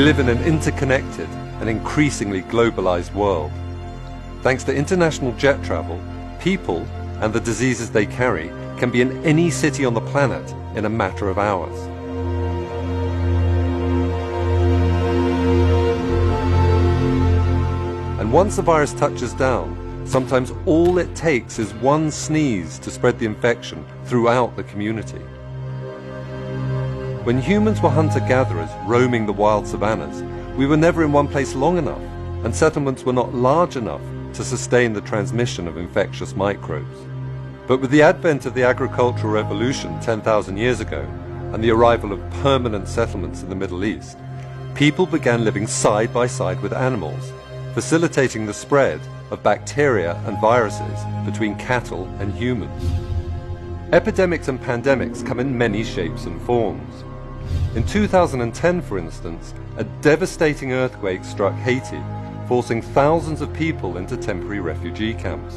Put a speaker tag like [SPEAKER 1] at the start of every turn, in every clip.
[SPEAKER 1] live in an interconnected and increasingly globalized world. Thanks to international jet travel, people and the diseases they carry can be in any city on the planet in a matter of hours. And once the virus touches down, sometimes all it takes is one sneeze to spread the infection throughout the community. When humans were hunter-gatherers roaming the wild savannas, we were never in one place long enough, and settlements were not large enough to sustain the transmission of infectious microbes. But with the advent of the agricultural revolution 10,000 years ago, and the arrival of permanent settlements in the Middle East, people began living side by side with animals, facilitating the spread of bacteria and viruses between cattle and humans. Epidemics and pandemics come in many shapes and forms. In 2010, for instance, a devastating earthquake struck Haiti, forcing thousands of people into temporary refugee camps.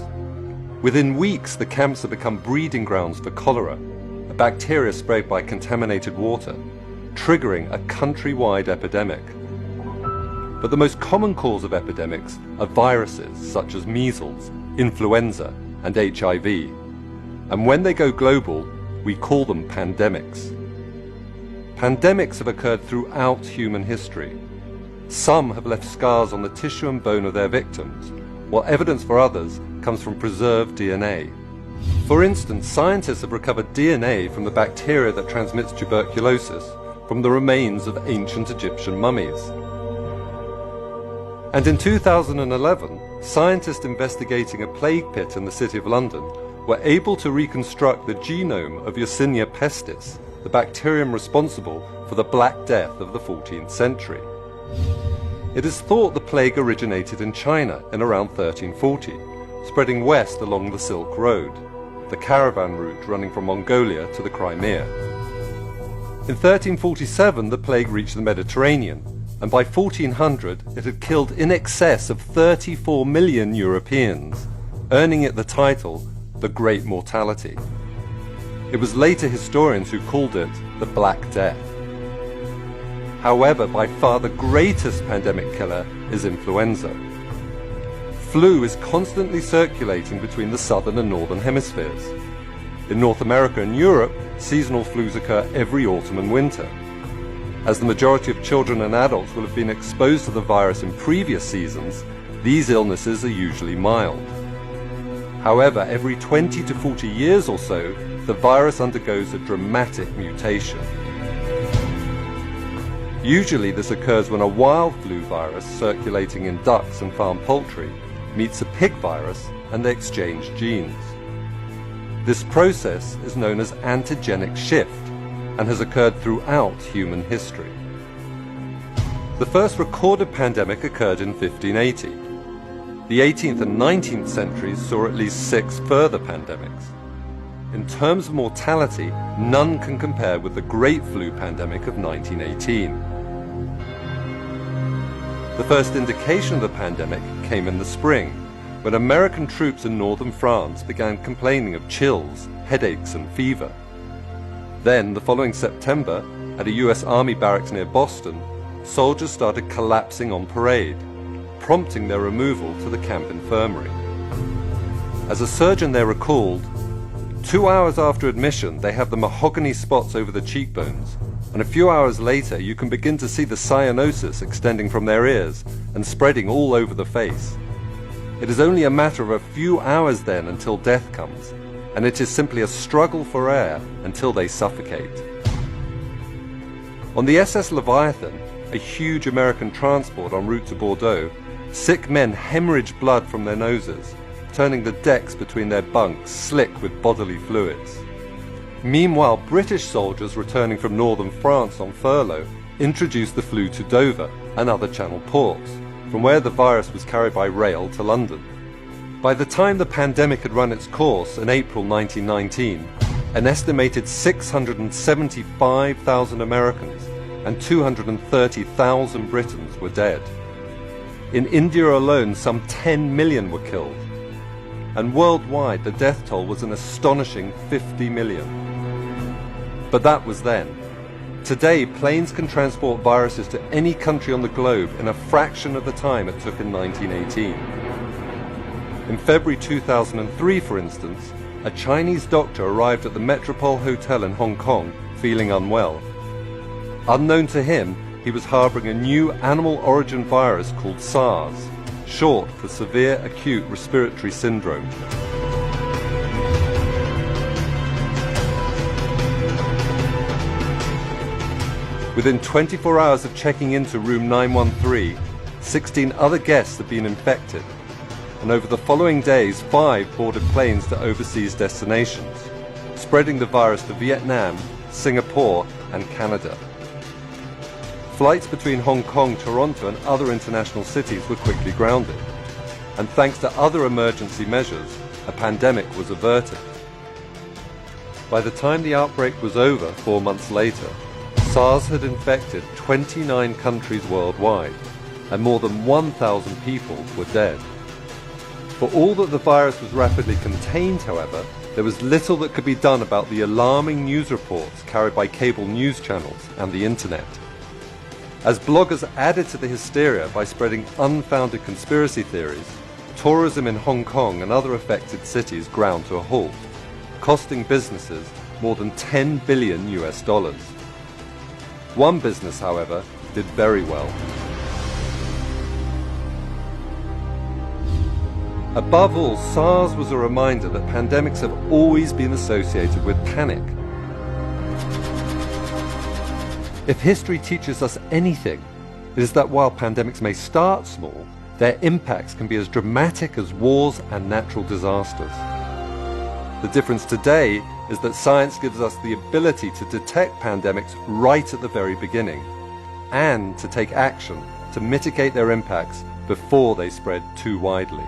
[SPEAKER 1] Within weeks, the camps had become breeding grounds for cholera, a bacteria spread by contaminated water, triggering a countrywide epidemic. But the most common cause of epidemics are viruses such as measles, influenza, and HIV. And when they go global, we call them pandemics. Pandemics have occurred throughout human history. Some have left scars on the tissue and bone of their victims, while evidence for others comes from preserved DNA. For instance, scientists have recovered DNA from the bacteria that transmits tuberculosis from the remains of ancient Egyptian mummies. And in 2011, scientists investigating a plague pit in the City of London were able to reconstruct the genome of Yersinia pestis, the bacterium responsible for the Black Death of the 14th century. It is thought the plague originated in China in around 1340, spreading west along the Silk Road, the caravan route running from Mongolia to the Crimea. In 1347, the plague reached the Mediterranean, and by 1400 it had killed in excess of 34 million Europeans, earning it the title, the Great Mortality. It was later historians who called it the Black Death. However, by far the greatest pandemic killer is influenza. Flu is constantly circulating between the southern and northern hemispheres. In North America and Europe, seasonal flus occur every autumn and winter. As the majority of children and adults will have been exposed to the virus in previous seasons, these illnesses are usually mild. However, every 20 to 40 years or so, the virus undergoes a dramatic mutation. Usually this occurs when a wild flu virus circulating in ducks and farm poultry meets a pig virus and they exchange genes. This process is known as antigenic shift and has occurred throughout human history. The first recorded pandemic occurred in 1580. The 18th and 19th centuries saw at least 6 further pandemics. In terms of mortality, none can compare with the Great Flu pandemic of 1918. The first indication of the pandemic came in the spring, when American troops in northern France began complaining of chills, headaches and fever. Then, the following September, at a US Army barracks near Boston, soldiers started collapsing on parade, prompting their removal to the camp infirmary. As a surgeon there recalled, 2 hours after admission they have the mahogany spots over the cheekbones, and a few hours later you can begin to see the cyanosis extending from their ears and spreading all over the face. It is only a matter of a few hours then until death comes, and it is simply a struggle for air until they suffocate. On the SS Leviathan, a huge American transport en route to Bordeaux, sick men hemorrhaged blood from their noses, turning the decks between their bunks slick with bodily fluids. Meanwhile, British soldiers returning from northern France on furlough introduced the flu to Dover and other Channel ports, from where the virus was carried by rail to London. By the time the pandemic had run its course in April 1919, an estimated 675,000 Americans and 230,000 Britons were dead. In India alone, some 10 million were killed, and worldwide the death toll was an astonishing 50 million. But that was then. Today, planes can transport viruses to any country on the globe in a fraction of the time it took in 1918. In February 2003, for instance, a Chinese doctor arrived at the Metropole Hotel in Hong Kong feeling unwell. Unknown to him, he was harboring a new animal origin virus called SARS, short for Severe Acute Respiratory Syndrome. Within 24 hours of checking into room 913, 16 other guests had been infected, and over the following days, 5 boarded planes to overseas destinations, spreading the virus to Vietnam, Singapore, and Canada. Flights between Hong Kong, Toronto, and other international cities were quickly grounded, and thanks to other emergency measures, a pandemic was averted. By the time the outbreak was over 4 months later, SARS had infected 29 countries worldwide, and more than 1,000 people were dead. For all that the virus was rapidly contained, however, there was little that could be done about the alarming news reports carried by cable news channels and the internet. As bloggers added to the hysteria by spreading unfounded conspiracy theories, tourism in Hong Kong and other affected cities ground to a halt, costing businesses more than $10 billion. One business, however, did very well. Above all, SARS was a reminder that pandemics have always been associated with panic. If history teaches us anything, it is that while pandemics may start small, their impacts can be as dramatic as wars and natural disasters. The difference today is that science gives us the ability to detect pandemics right at the very beginning, and to take action to mitigate their impacts before they spread too widely.